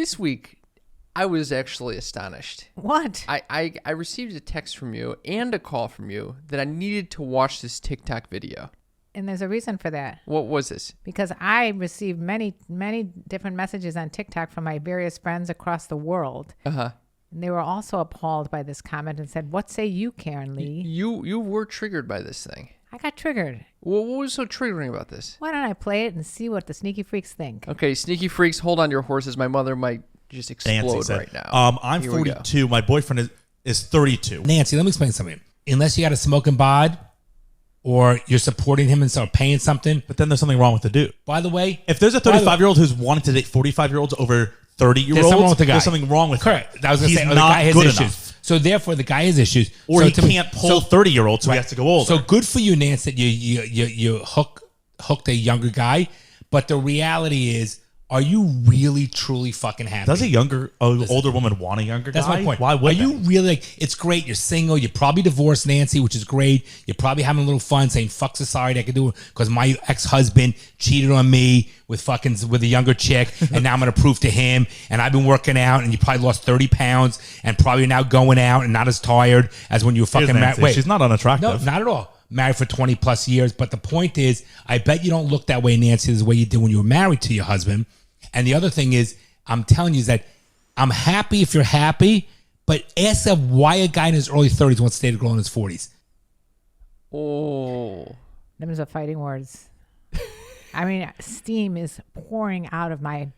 This week, I was actually astonished. What? I received a text from you and a call from you that I needed to watch this TikTok video. And there's a reason for that. What was this? Because I received many, many different messages on TikTok from my various friends across the world. Uh-huh. And they were also appalled by this comment and said, "What say you, KarenLee?" You were triggered by this thing. I got triggered. What was so triggering about this? Why don't I play it and see what the sneaky freaks think? Okay, sneaky freaks, hold on to your horses. My mother might just explode right now. I'm 42. My boyfriend is 32. Nancy, let me explain something. Unless you got a smoking bod or you're supporting him and start paying something. But then there's something wrong with the dude. By the way, if there's a 35-year-old who's wanting to date 45-year-olds over 30-year-olds, there's something wrong with correct. him. I was going to say, He's the not guy has good issues. enough. So therefore, the guy has issues. Or so he can't pull 30-year-olds, so he has to go older. So good for you, Nance, that you hooked a younger guy. But the reality is, are you really, truly fucking happy? Does older woman want a younger guy? That's my point. Why would you really like? It's great. You're single. You probably divorced Nancy, which is great. You're probably having a little fun, saying "fuck society." I can do it because my ex-husband cheated on me with a younger chick, and now I'm gonna prove to him. And I've been working out, and you probably lost 30 pounds, and probably now going out and not as tired as when you were fucking married. Wait, she's not unattractive. No, not at all. Married for 20 plus years. But the point is, I bet you don't look that way, Nancy, the way you did when you were married to your husband. And the other thing is, I'm telling you is that I'm happy if you're happy, but ask why a guy in his early 30s wants to date a girl in his 40s. Oh. Them's are fighting words. I mean, steam is pouring out of my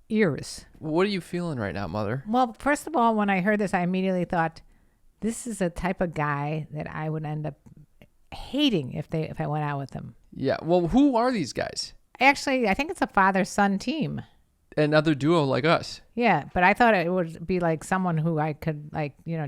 ears. What are you feeling right now, Mother? Well, first of all, when I heard this, I immediately thought, this is a type of guy that I would end up hating if I went out with him. Yeah. Well, who are these guys? Actually, I think it's a father-son team. Another duo like us. Yeah, but I thought it would be like someone who I could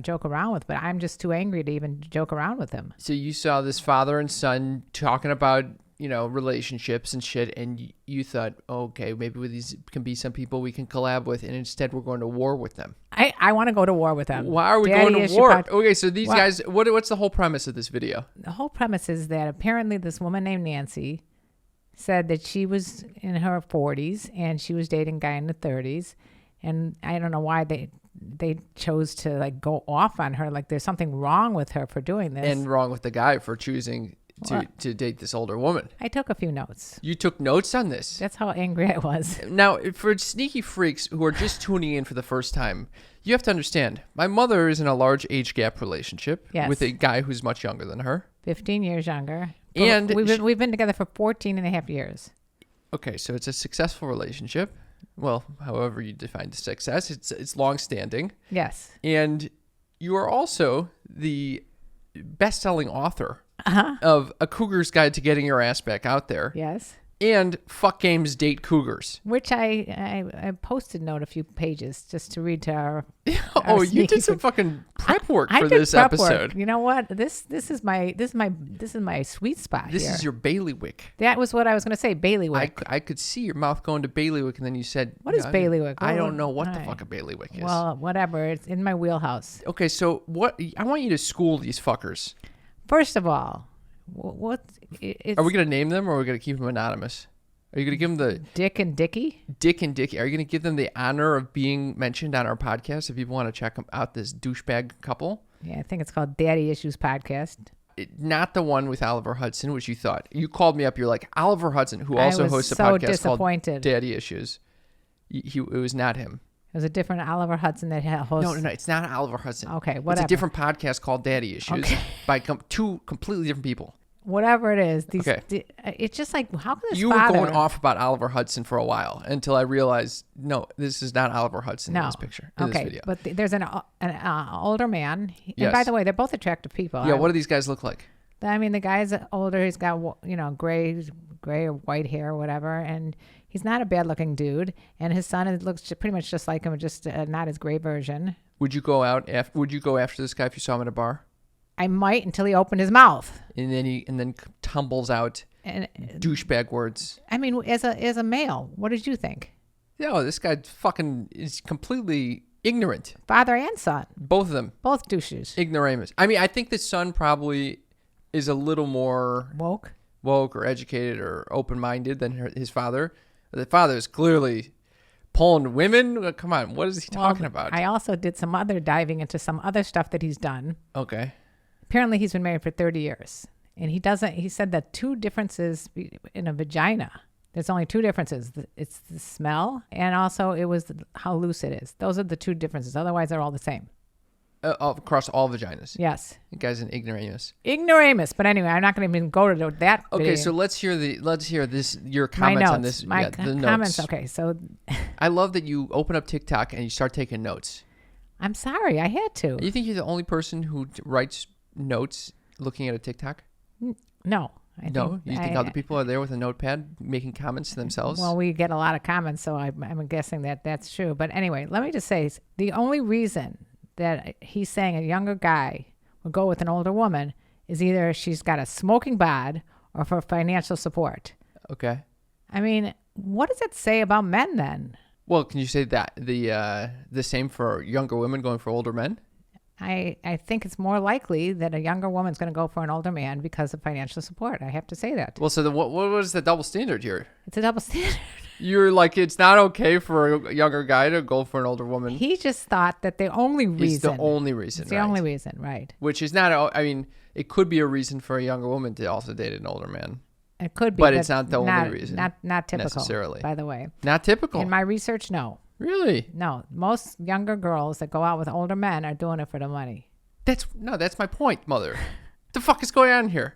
joke around with, but I'm just too angry to even joke around with him. So you saw this father and son talking about, relationships and shit, and you thought, okay, maybe these can be some people we can collab with, and instead we're going to war with them. I want to go to war with them. Why are we going to war? Okay, so these guys, what's the whole premise of this video? The whole premise is that apparently this woman named Nancy said that she was in her 40s and she was dating a guy in the 30s, and I don't know why they chose to go off on her, like there's something wrong with her for doing this, and wrong with the guy for choosing to date this older woman. I took a few notes. You took notes on this? That's how angry I was. Now, for sneaky freaks who are just tuning in for the first time, you have to understand, my mother is in a large age gap relationship with a guy who's much younger than her. 15 years younger. And we've been together for 14 and a half years. Okay, so it's a successful relationship. Well, however you define success, it's long-standing. Yes. And you are also the best-selling author of A Cougar's Guide to Getting Your Ass Back Out There. Yes. And Fuck Games Date Cougars. Which I posted note a few pages just to read to our you did some fucking prep work for this episode. Work. You know what? This is my sweet spot. This is your bailiwick. That was what I was going to say, bailiwick. I could see your mouth going to bailiwick, and then you said, "What is bailiwick?" I don't know what the fuck a bailiwick is. Well, whatever. It's in my wheelhouse. Okay, so I want you to school these fuckers. First of all, are we going to name them, or are we going to keep them anonymous? Are you going to give them the Dick and Dickie? Dick and Dickie. Are you going to give them the honor of being mentioned on our podcast if people want to check out this douchebag couple? Yeah, I think it's called Daddy Issues Podcast. Not the one with Oliver Hudson, which you thought. You called me up. You're like, Oliver Hudson, who also hosts a podcast called Daddy Issues. It was not him. It was a different Oliver Hudson that hosts. No, it's not Oliver Hudson. Okay, whatever. It's a different podcast called Daddy Issues by two completely different people. Whatever it is, it's just like, how can this You were going off about Oliver Hudson for a while until I realized, no, this is not Oliver Hudson in this picture, in this video. But there's an older man. And by the way, they're both attractive people. Yeah, what do these guys look like? I mean, the guy's older. He's got, gray or white hair or whatever. And he's not a bad-looking dude. And his son looks pretty much just like him, just not his gray version. Would you go after this guy if you saw him at a bar? I might, until he opened his mouth. And then tumbles out douchebag words. I mean, as a male, what did you think? Yo, this guy fucking is completely ignorant. Father and son. Both of them. Both douches. Ignoramus. I mean, I think the son probably is a little more woke or educated or open-minded than his father. The father is clearly pulling women? Come on, what is he talking about? I also did some other diving into some other stuff that he's done. Okay. Apparently, he's been married for 30 years. And he said that two differences in a vagina. There's only two differences. It's the smell, and also it was how loose it is. Those are the two differences. Otherwise, they're all the same. Across all vaginas. Yes. The guy's an ignoramus. Ignoramus. But anyway, I'm not going to even go to that. Okay, video. so let's hear your comments on this. My the comments. notes. Okay, so I love that you open up TikTok and you start taking notes. I'm sorry, I had to. You think you're the only person who writes notes looking at a TikTok? No. You think other people are there with a notepad making comments to themselves? Well, we get a lot of comments, so I'm guessing that that's true. But anyway, let me just say, the only reason that he's saying a younger guy would go with an older woman is either she's got a smoking bod or for financial support. Okay. I mean, what does it say about men then? Well, can you say that the same for younger women going for older men? I think it's more likely that a younger woman's going to go for an older man because of financial support. I have to say that. Well, so then what was the double standard here? It's a double standard. You're like, it's not okay for a younger guy to go for an older woman. He just thought that the only reason. It's the only reason. It's the only reason, right? Which is not. I mean, it could be a reason for a younger woman to also date an older man. It could be, but it's not the only reason. Not typical necessarily. By the way, not typical. In my research, no. Really? No. Most younger girls that go out with older men are doing it for the money. That's my point, mother. The fuck is going on here?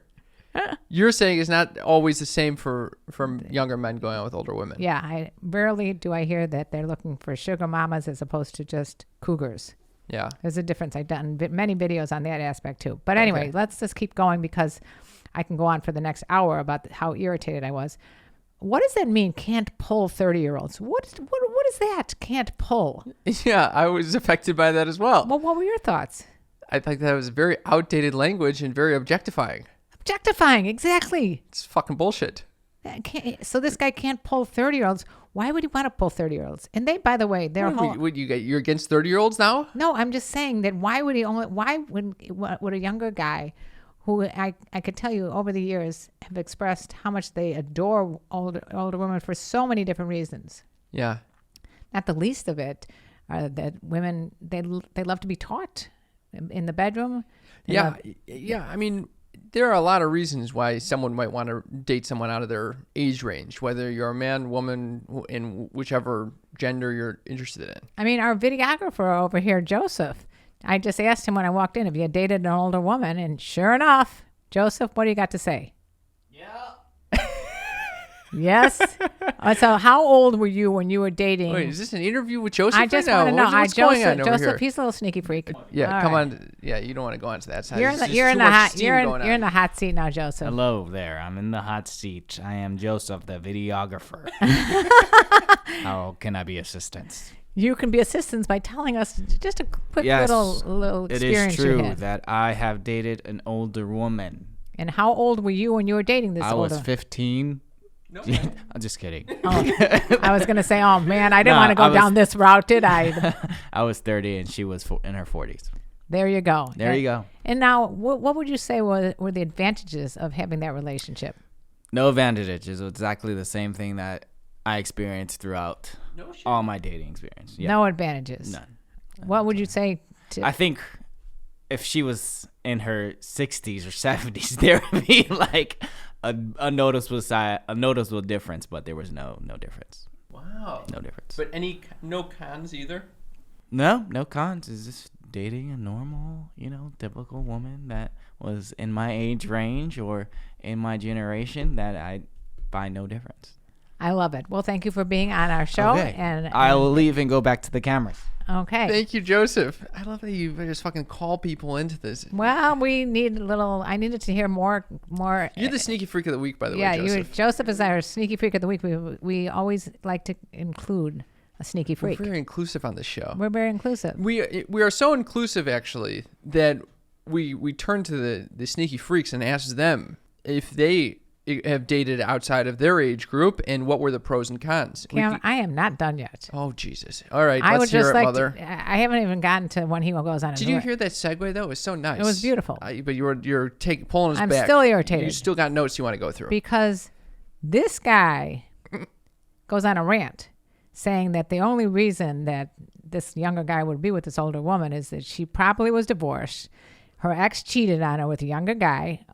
You're saying it's not always the same for younger men going out with older women. Yeah, rarely do I hear that they're looking for sugar mamas as opposed to just cougars. Yeah. There's a difference. I've done many videos on that aspect too. But anyway, let's just keep going because I can go on for the next hour about how irritated I was. What does that mean, can't pull 30-year-olds? What is that, can't pull? Yeah, I was affected by that as well. Well, what were your thoughts? I think that was very outdated language and very objectifying. Objectifying, exactly. It's fucking bullshit. So this guy can't pull 30-year-olds. Why would he want to pull 30-year-olds? And they, by the way, you're against 30-year-olds now? No, I'm just saying that why would a younger guy who I could tell you over the years have expressed how much they adore older women for so many different reasons. Yeah. Not the least of it are that women, they love to be taught in the bedroom. Yeah. I mean, there are a lot of reasons why someone might want to date someone out of their age range, whether you're a man, woman, in whichever gender you're interested in. I mean, our videographer over here, Joseph, I just asked him when I walked in if he had dated an older woman, and sure enough, Joseph, what do you got to say? Yes. So how old were you when you were dating? Wait, is this an interview with Joseph? I just want to know. What's going on over Joseph, here? he's a little sneaky freak. Yeah, All come right. on. Yeah, you don't want to go on to that side. You're in the hot seat now, Joseph. Hello there. I'm in the hot seat. I am Joseph, the videographer. How can I be assistance? You can be assistance by telling us just a quick little it experience is true you had. that I have dated an older woman. And how old were you when you were dating this older? I was 15. No, I'm just kidding. Oh, I was going to say, oh, man, I didn't want to go down this route, did I? I was 30 and she was in her 40s. There you go. There you go. And now, what would you say were the advantages of having that relationship? No advantages. Exactly the same thing that I experienced throughout all my dating experience. Yeah. No advantages? None. What would you say? I think if she was in her 60s or 70s, there would be like a noticeable difference, but there was no difference. Wow. No difference. But no cons either? No cons. Is just dating a normal, typical woman that was in my age range or in my generation that I find no difference. I love it. Well, thank you for being on our show. Okay. And I will leave and go back to the cameras. Okay. Thank you, Joseph. I love that you just fucking call people into this. Well, I needed to hear more. You're the sneaky freak of the week, by the way, Joseph. Joseph is our sneaky freak of the week. We always like to include a sneaky freak. We're very inclusive on this show. We're very inclusive. We are so inclusive, actually, that we turn to the sneaky freaks and ask them if they have dated outside of their age group and what were the pros and cons. Cam, I am not done yet. Oh, Jesus. All right, I let's hear it, Mother. I haven't even gotten to when he goes on his Did you hear that segue, though? It was so nice. It was beautiful. But you're pulling us back. I'm still irritated. You still got notes you want to go through. Because this guy goes on a rant saying that the only reason that this younger guy would be with this older woman is that she probably was divorced. Her ex cheated on her with a younger guy,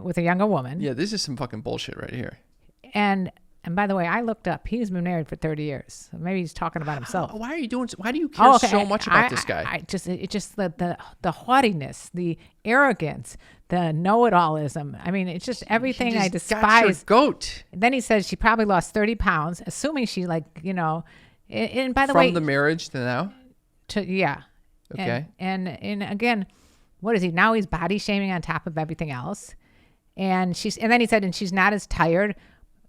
with a younger woman. Yeah, this is some fucking bullshit right here. And by the way, I looked up. He's been married for 30 years. So maybe he's talking about himself. Why are you doing? Why do you care so much about this guy? It just the haughtiness, the arrogance, the know-it-allism. I mean, it's just everything I despise. Got your goat. And then he says she probably lost 30 pounds, assuming she and by the way, from the marriage to now. Yeah. Okay. And again, what is he now? He's body shaming on top of everything else, and then he said, and she's not as tired.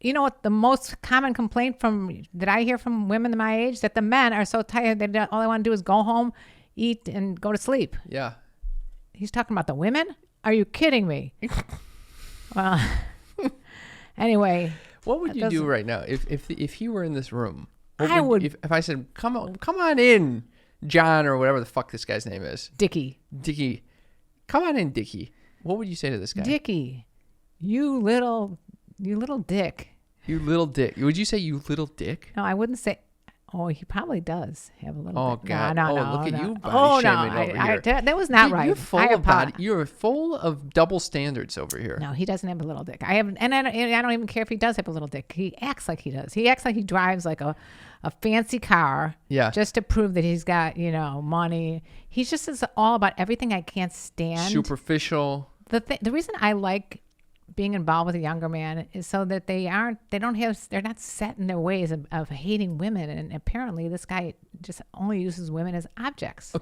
You know what? The most common complaint that I hear from women my age, that the men are so tired that all they want to do is go home, eat, and go to sleep. Yeah. He's talking about the women? Are you kidding me? Well, anyway. What would you do right now if he were in this room? If I said, come on in, John, or whatever the fuck this guy's name is. Dickie. Come on in, Dickie. What would you say to this guy? Dickie, you little dick. You little dick. Would you say you little dick? No, I wouldn't say. Oh, he probably does have a little. Oh bit. God! No, look at you, body over here. That was not right. You're full of body. You're full of double standards over here. No, he doesn't have a little dick. I don't even care if he does have a little dick. He acts like he does. He acts like he drives like a fancy car. Yeah. Just to prove that he's got money. He's just is all about everything I can't stand. Superficial. The reason I like being involved with a younger man is so that they're not set in their ways of hating women. And apparently this guy just only uses women as objects.